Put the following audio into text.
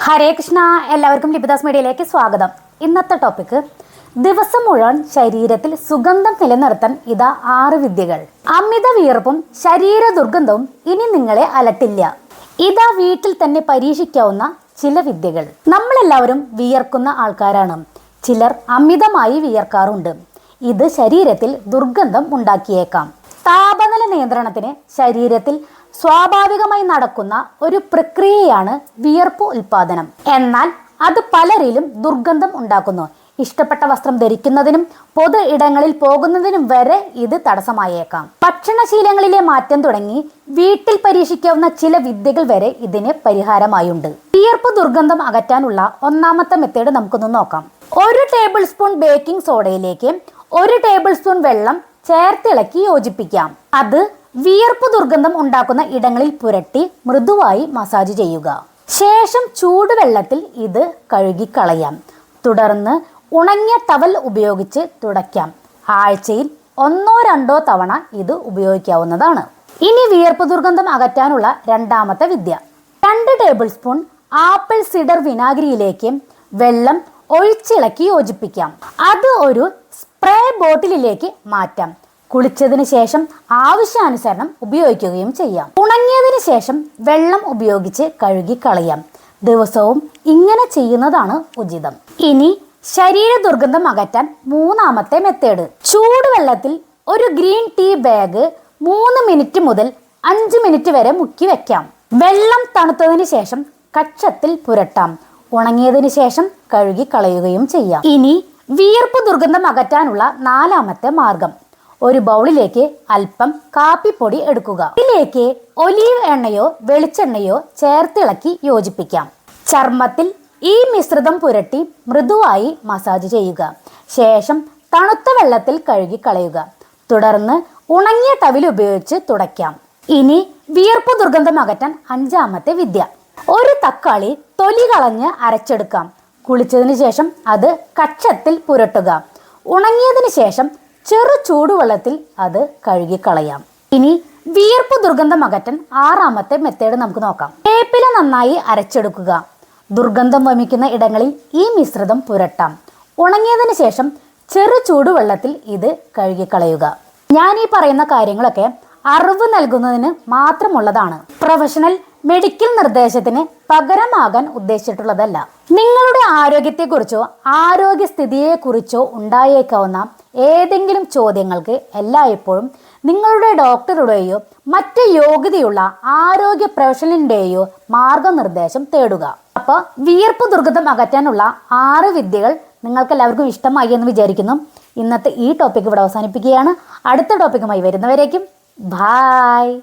ഹരേ കൃഷ്ണ. എല്ലാവർക്കും ലിപിദാസ് മീഡിയയിലേക്ക് സ്വാഗതം. ഇന്നത്തെ ടോപ്പിക്, ദിവസം മുഴുവൻ ശരീരത്തിൽ സുഗന്ധം നിലനിർത്താൻ ഇതാ 6 വിദ്യകൾ. അമിത വിയർപ്പും ശരീര ദുർഗന്ധവും ഇനി നിങ്ങളെ അലട്ടില്ല. ഇതാ വീട്ടിൽ തന്നെ പരീക്ഷിക്കാവുന്ന ചില വിദ്യകൾ. നമ്മളെല്ലാവരും വിയർക്കുന്ന ആൾക്കാരാണ്. ചിലർ അമിതമായി വിയർക്കാറുണ്ട്. ഇത് ശരീരത്തിൽ ദുർഗന്ധം ഉണ്ടാക്കിയേക്കാം. താപനില നിയന്ത്രണത്തിന് ശരീരത്തിൽ സ്വാഭാവികമായി നടക്കുന്ന ഒരു പ്രക്രിയയാണ് വിയർപ്പ് ഉൽപാദനം. എന്നാൽ അത് പലരിലും ദുർഗന്ധം ഉണ്ടാക്കുന്നു. ഇഷ്ടപ്പെട്ട വസ്ത്രം ധരിക്കുന്നതിനും പൊതു ഇടങ്ങളിൽ പോകുന്നതിനും വരെ ഇത് തടസ്സമായേക്കാം. ഭക്ഷണശീലങ്ങളിലെ മാറ്റം തുടങ്ങി വീട്ടിൽ പരീക്ഷിക്കാവുന്ന ചില വിദ്യകൾ വരെ ഇതിന് പരിഹാരമായുണ്ട്. വിയർപ്പ് ദുർഗന്ധം അകറ്റാനുള്ള ഒന്നാമത്തെ മെത്തേഡ് നമുക്കൊന്ന് നോക്കാം. 1 ടേബിൾ സ്പൂൺ ബേക്കിംഗ് സോഡയിലേക്ക് 1 ടേബിൾ സ്പൂൺ വെള്ളം ചേർത്തിളക്കി യോജിപ്പിക്കാം. അത് വിയർപ്പ് ദുർഗന്ധം ഉണ്ടാക്കുന്ന ഇടങ്ങളിൽ പുരട്ടി മൃദുവായി മസാജ് ചെയ്യുക. ശേഷം ചൂടുവെള്ളത്തിൽ ഇത് കഴുകിക്കളയാം. തുടർന്ന് ഉണങ്ങിയ ടവൽ ഉപയോഗിച്ച് തുടയ്ക്കാം. ആഴ്ചയിൽ 1-2 തവണ ഇത് ഉപയോഗിക്കാവുന്നതാണ്. ഇനി വിയർപ്പ് ദുർഗന്ധം അകറ്റാനുള്ള രണ്ടാമത്തെ വിദ്യ. 2 ടേബിൾ സ്പൂൺ ആപ്പിൾ സിഡർ വിനാഗിരിയിലേക്ക് വെള്ളം ഒഴിച്ചിളക്കി യോജിപ്പിക്കാം. അത് ഒരു സ്പ്രേ ബോട്ടിലിലേക്ക് മാറ്റാം. കുളിച്ചതിന് ശേഷം ആവശ്യാനുസരണം ഉപയോഗിക്കുകയും ചെയ്യാം. ഉണങ്ങിയതിന് ശേഷം വെള്ളം ഉപയോഗിച്ച് കഴുകിക്കളയാം. ദിവസവും ഇങ്ങനെ ചെയ്യുന്നതാണ് ഉചിതം. ഇനി ശരീര ദുർഗന്ധം അകറ്റാൻ മൂന്നാമത്തെ മെത്തേഡ്. ചൂടുവെള്ളത്തിൽ ഒരു ഗ്രീൻ ടീ ബാഗ് 3 മിനിറ്റ് മുതൽ 5 മിനിറ്റ് വരെ മുക്കി വെക്കാം. വെള്ളം തണുത്തതിന് ശേഷം കക്ഷത്തിൽ പുരട്ടാം. ഉണങ്ങിയതിന് ശേഷം കഴുകിക്കളയുകയും ചെയ്യാം. ഇനി വിയർപ്പ് ദുർഗന്ധം അകറ്റാനുള്ള നാലാമത്തെ മാർഗം. ഒരു ബൗളിലേക്ക് അല്പം കാപ്പിപ്പൊടി എടുക്കുക. ഇതിലേക്ക് ഒലീവ് എണ്ണയോ വെളിച്ചെണ്ണയോ ചേർത്തിളക്കി യോജിപ്പിക്കാം. ചർമ്മത്തിൽ ഈ മിശ്രിതം പുരട്ടി മൃദുവായി മസാജ് ചെയ്യുക. ശേഷം തണുത്ത വെള്ളത്തിൽ കഴുകിക്കളയുക. തുടർന്ന് ഉണങ്ങിയ ടവൽ ഉപയോഗിച്ച് തുടയ്ക്കാം. ഇനി വിയർപ്പ് ദുർഗന്ധം അകറ്റാൻ അഞ്ചാമത്തെ വിദ്യ. ഒരു തക്കാളി തൊലി കളഞ്ഞ് അരച്ചെടുക്കാം. കുളിച്ചതിന് ശേഷം അത് കക്ഷത്തിൽ പുരട്ടുക. ഉണങ്ങിയതിന് ശേഷം ചെറു ചൂടുവെള്ളത്തിൽ അത് കഴുകിക്കളയാം. ഇനി വിയർപ്പ് ദുർഗന്ധം അകറ്റാൻ ആറാമത്തെ മെത്തേഡ് നമുക്ക് നോക്കാം. വേപ്പില നന്നായി അരച്ചെടുക്കുക. ദുർഗന്ധം വമിക്കുന്ന ഇടങ്ങളിൽ ഈ മിശ്രിതം പുരട്ടാം. ഉണങ്ങിയതിന് ശേഷം ചെറു ചൂടുവെള്ളത്തിൽ ഇത് കഴുകിക്കളയുക. ഞാൻ ഈ പറയുന്ന കാര്യങ്ങളൊക്കെ അറിവ് നൽകുന്നതിന് മാത്രമുള്ളതാണ്. പ്രൊഫഷണൽ മെഡിക്കൽ നിർദ്ദേശത്തിന് പകരമാകാൻ ഉദ്ദേശിച്ചിട്ടുള്ളതല്ല. നിങ്ങളുടെ ആരോഗ്യത്തെക്കുറിച്ചോ ആരോഗ്യസ്ഥിതിയെക്കുറിച്ചോ ഉണ്ടായേക്കാവുന്ന ഏതെങ്കിലും ചോദ്യങ്ങൾക്ക് എല്ലായ്പ്പോഴും നിങ്ങളുടെ ഡോക്ടറുടെയോ മറ്റ് യോഗ്യതയുള്ള ആരോഗ്യ പ്രൊഫഷണലിൻ്റെയോ മാർഗനിർദ്ദേശം തേടുക. അപ്പോൾ വിയർപ്പ് ദുർഗന്ധം അകറ്റാനുള്ള 6 വിദ്യകൾ നിങ്ങൾക്ക് എല്ലാവർക്കും ഇഷ്ടമായി എന്ന് വിചാരിക്കുന്നു. ഇന്നത്തെ ഈ ടോപ്പിക് ഇവിടെ അവസാനിപ്പിക്കുകയാണ്. അടുത്ത ടോപ്പിക്കുമായി വരുന്നവരേക്കും ബായ്.